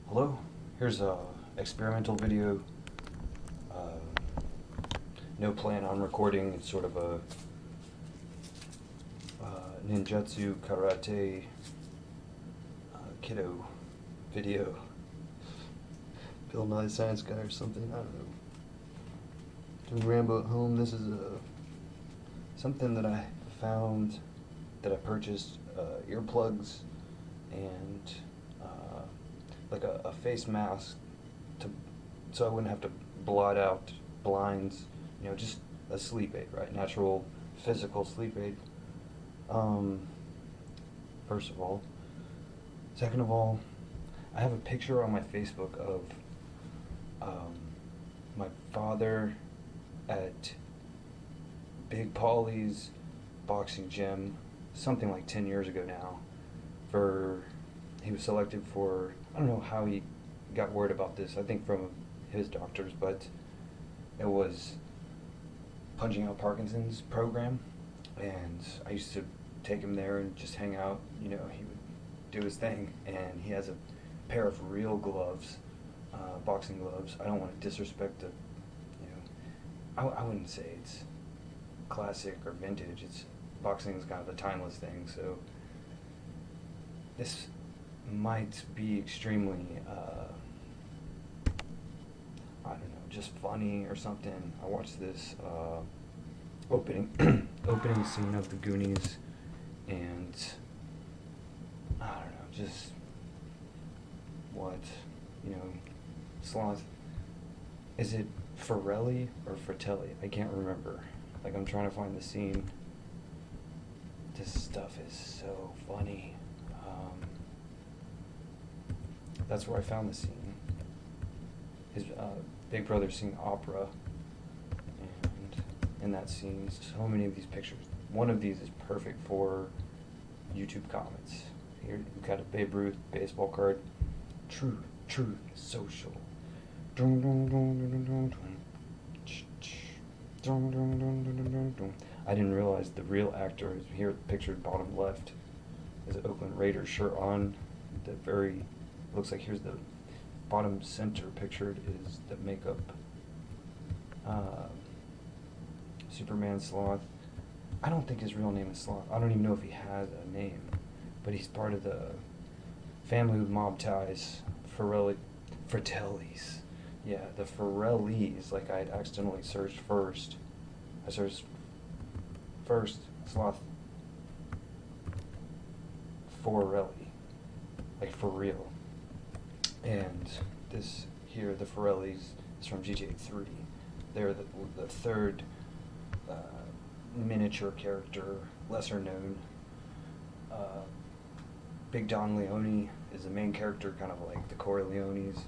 Hello, here's a experimental video. No plan on recording. It's sort of a ninjutsu karate kiddo video. Bill Nye Science Guy or something. I don't know. Doing Rambo at home. This is something that I found that I purchased, earplugs and like a face mask so I wouldn't have to blot out blinds, just a sleep aid, right? Natural physical sleep aid. First of all. Second of all, I have a picture on my Facebook of my father at Big Paulie's boxing gym, something like 10 years ago now. He was selected for, I don't know how he got word about this, I think from his doctors, but it was Punching Out Parkinson's program, and I used to take him there and just hang out. He would do his thing, and he has a pair of real gloves, boxing gloves. I don't want to disrespect I wouldn't say it's classic or vintage. Boxing is kind of a timeless thing, so this might be extremely, I don't know, just funny or something. I watched this opening opening scene of The Goonies, and I don't know, just what, sloth. Is it Forelli or Fratelli? I can't remember. Like, I'm trying to find the scene. This stuff is so funny. That's where I found the scene. His big brother sing opera, and in that scene, so many of these pictures. One of these is perfect for YouTube comments. Here we've got a Babe Ruth baseball card. Truth, social. I didn't realize the real actor is here pictured bottom left. Is an Oakland Raiders shirt on. Looks like here's the bottom center pictured is the makeup. Superman Sloth. I don't think his real name is Sloth. I don't even know if he has a name, but he's part of the family with mob ties. Fratellis. Yeah, the Forellis. Like, I had accidentally searched first. I searched first Sloth Forelli, like for real. And this here, the Forellis, is from GTA 3. They're the third miniature character, lesser known. Big Don Leone is the main character, kind of like the Corleones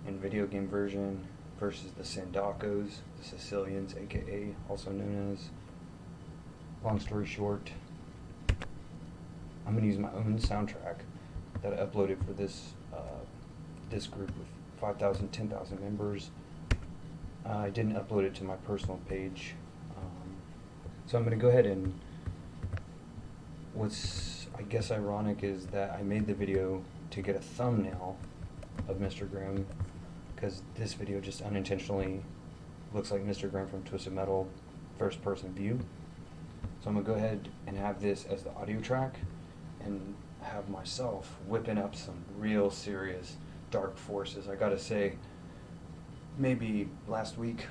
in video game version, versus the Sandacos, the Sicilians, aka also known as. Long story short, I'm gonna use my own soundtrack that I uploaded for this group of 5,000, 10,000 members. I didn't upload it to my personal page, so I'm gonna go ahead and. What's I guess ironic is that I made the video to get a thumbnail of Mr. Grimm, because this video just unintentionally looks like Mr. Grimm from Twisted Metal first person view. So I'm going to go ahead and have this as the audio track and have myself whipping up some real serious dark forces. I got to say, maybe last week,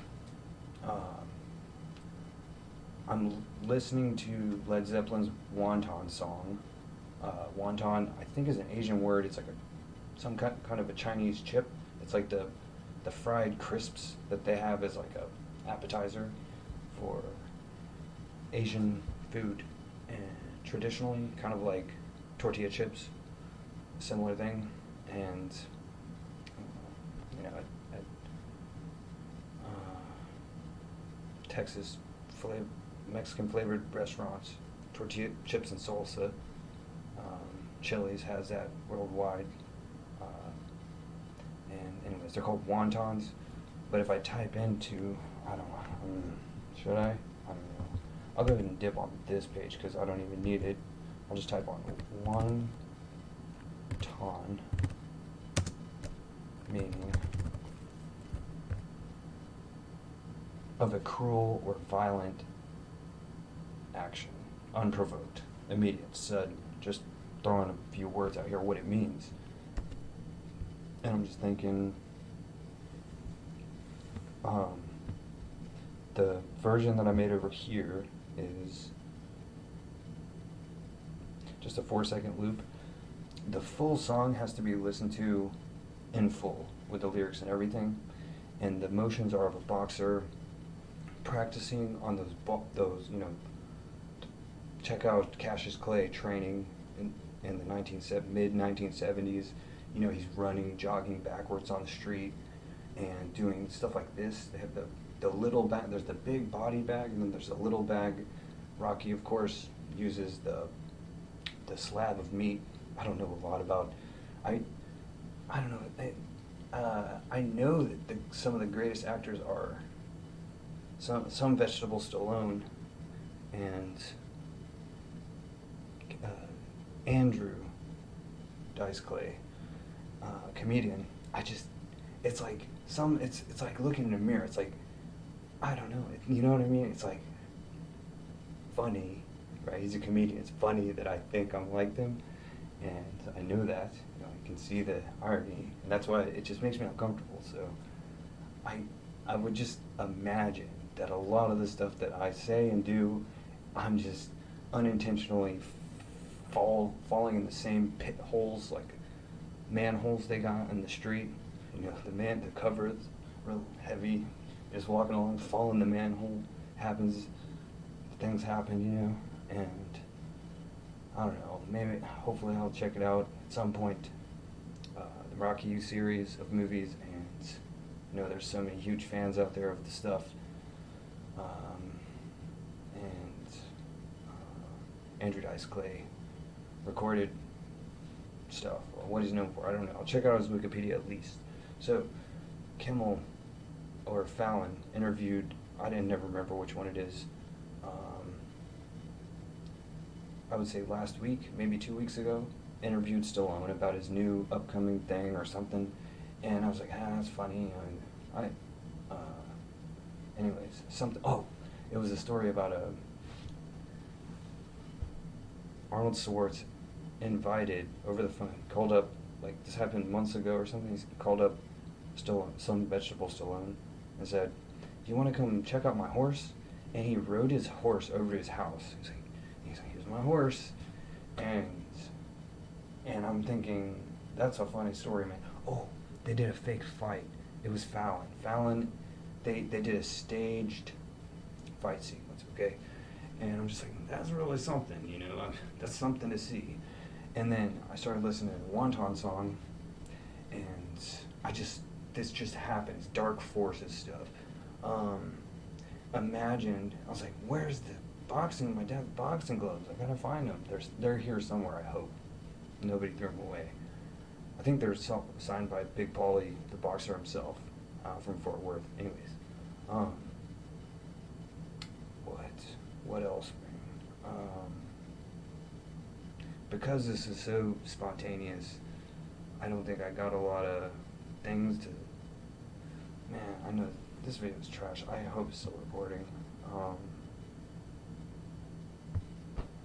I'm listening to Led Zeppelin's Wonton song. Wonton, I think, is an Asian word. It's like some kind of a Chinese chip. It's like the fried crisps that they have as like a appetizer for Asian food, and traditionally kind of like tortilla chips, similar thing. And at Texas Mexican flavored restaurants, tortilla chips and salsa. Chili's has that worldwide. And anyways, they're called wontons. But if I type into, I don't know, should I? I don't know. I'll go ahead and dip on this page because I don't even need it. I'll just type on wonton. meaning of a cruel or violent action, unprovoked, immediate, sudden. Just throwing a few words out here what it means. And I'm just thinking, the version that I made over here is just a 4-second loop. The full song has to be listened to in full with the lyrics and everything, and the motions are of a boxer practicing on those check out Cassius Clay training in the mid 1970s. He's running, jogging backwards on the street and doing stuff like this. They have the little bag, there's the big body bag, and then there's the little bag. Rocky, of course, uses the slab of meat. I don't know a lot about, I don't know, I know that some of the greatest actors are some vegetable Stallone and Andrew Dice Clay, comedian. It's like it's like looking in a mirror. It's like, I don't know, you know what I mean? It's like funny, right? He's a comedian. It's funny that I think I'm like them, and I know that. I can see the irony, and that's why it just makes me uncomfortable. So I would just imagine that a lot of the stuff that I say and do, I'm just unintentionally falling in the same pit holes, like manholes they got in the street. The cover is real heavy. Just walking along, fall in the manhole. Things happen, and I don't know. Maybe, hopefully, I'll check it out at some point. The Rocky U series of movies, and there's so many huge fans out there of the stuff. Andrew Dice Clay recorded stuff, or what he's known for, I don't know. I'll check out his Wikipedia at least. So, Kimmel or Fallon interviewed, I never remember which one it is, I would say last week, maybe 2 weeks ago, interviewed Stallone about his new upcoming thing or something, and I was like, that's funny. Anyways, it was a story about Arnold Schwartz invited over the phone, called up, like this happened months ago or something, he called up some vegetable Stallone and said, do you want to come check out my horse? And he rode his horse over to his house. He's like, here's my horse. And I'm thinking, that's a funny story, man. Oh, they did a fake fight. It was Fallon, they did a staged fight sequence, okay? And I'm just like, that's really something, that's something to see. And then I started listening to the Wonton song, and this just happened. It's Dark Forces stuff. Imagined, I was like, where's my dad's boxing gloves? I gotta find them. They're here somewhere, I hope. Nobody threw them away. I think they're signed by Big Paulie, the boxer himself, from Fort Worth. Anyways, what else? Because this is so spontaneous, I don't think I got a lot of things to. Man, I know this video is trash. I hope it's still recording.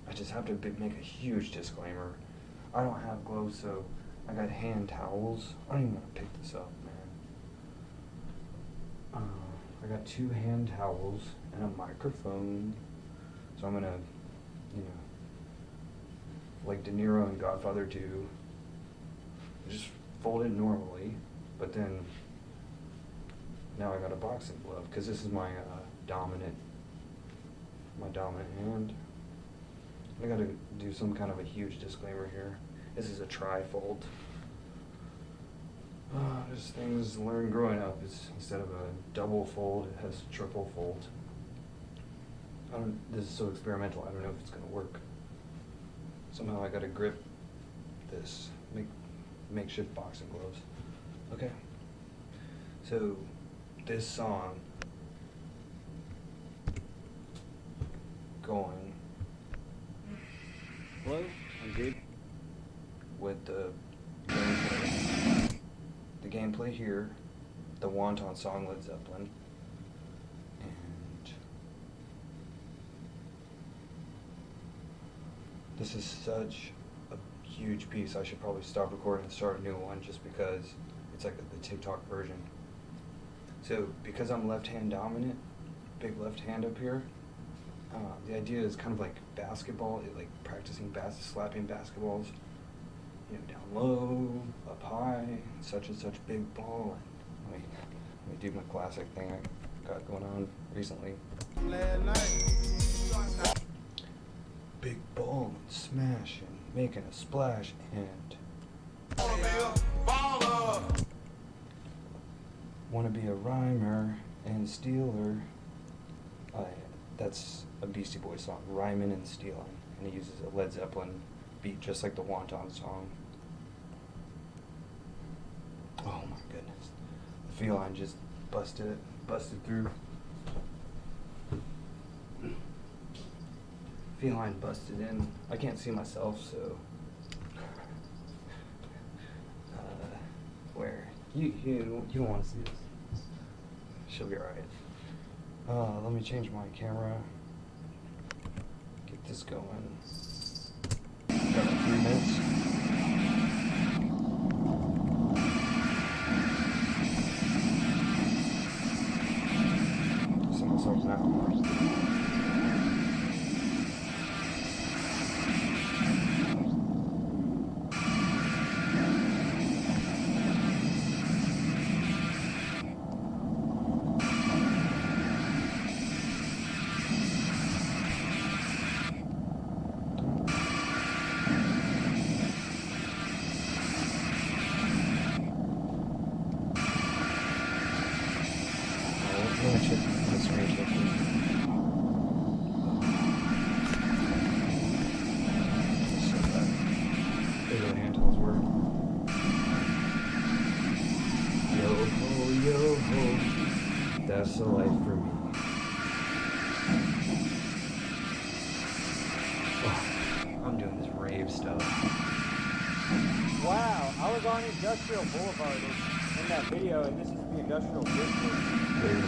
I just have to make a huge disclaimer. I don't have gloves, so I got hand towels. I don't even want to pick this up, man. I got 2 hand towels and a microphone. So I'm gonna, like De Niro in Godfather 2, just fold it normally, but then now I got a boxing glove, because this is my dominant hand. I gotta do some kind of a huge disclaimer here. This is a tri-fold. Just things learned growing up. It's instead of a double fold, it has a triple fold. This is so experimental, I don't know if it's gonna work. Somehow I gotta grip this, makeshift boxing gloves. Okay. So, this song, going. Hello, I'm Gabe. With the gameplay here, the Wonton Song Led Zepplaine, and this is such a huge piece. I should probably stop recording and start a new one just because it's like the TikTok version. So because I'm left hand dominant, big left hand up here, the idea is kind of like basketball, like practicing slapping basketballs, you know, down low, up high, such and such big ball. And let me do my classic thing I got going on recently. Big ball and smash and making a splash and wanna be a rhymer and stealer. That's a Beastie Boys song, Rhyming and Stealing, and he uses a Led Zeppelin beat just like the Wonton song. Oh my goodness. The feline just busted through. Feline busted in. I can't see myself, so where? You don't want to see this. She'll be alright. Let me change my camera. Get this going. Got like 3 minutes. See myself now. That's the life for me. Oh, I'm doing this rave stuff. Wow, I was on Industrial Boulevard in that video, and this is the Industrial District. There you go.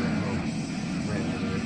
Right over there.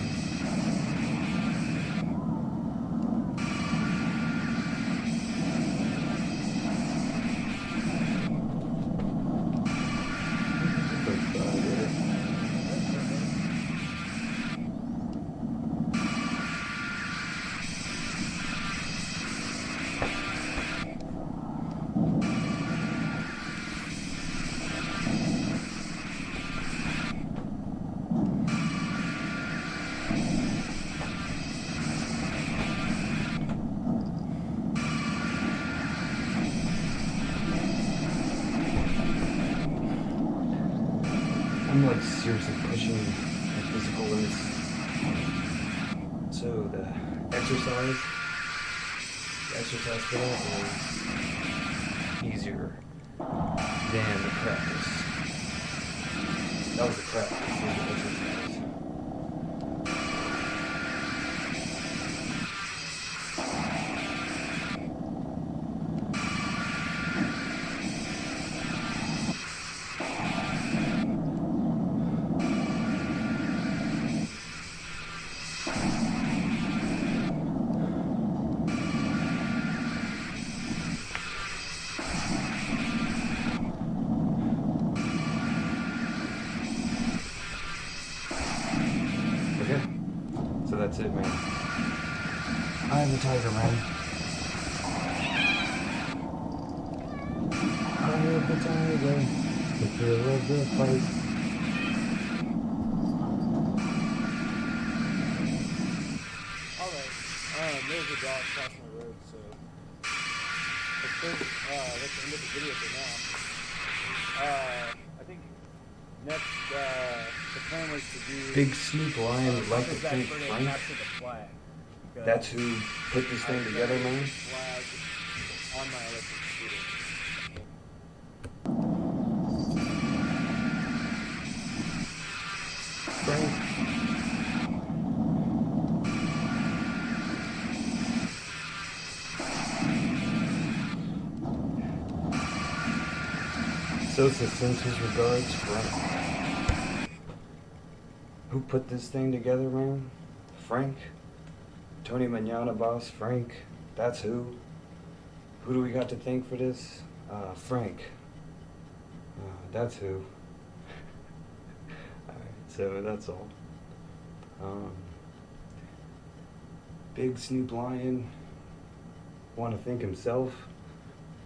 I'm like seriously pushing my physical limits. So the exercise for that is easier than the practice. That was the practice, this was the exercise. So that's it, man. I am the tiger, man. I am the tiger, the thrill of the fight. Alright, there's a dog crossing the road, so that's the end of the video for now. I think next, the plan was to do... Big Snoop Lion would like to thank Frank. Capture the flag. That's who put this thing together, man. Flag on my electric scooter. Frank. Sosa sends his regards, Frank. Who put this thing together, man? Frank? Tony Manana boss, Frank. That's who. Who do we got to thank for this? Frank. That's who. Alright, so that's all. Big Snoop Lion. Want to thank himself.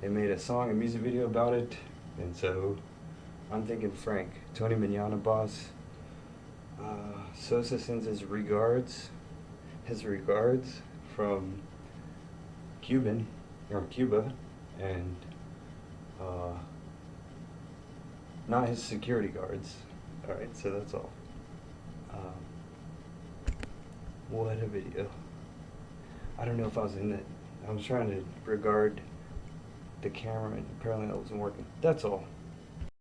They made a song and music video about it, and so I'm thinking Frank. Tony Manana boss. Sosa sends his regards from Cuba, and not his security guards. All right, so that's all. What a video! I don't know if I was in it. I was trying to regard the camera, and apparently that wasn't working. That's all.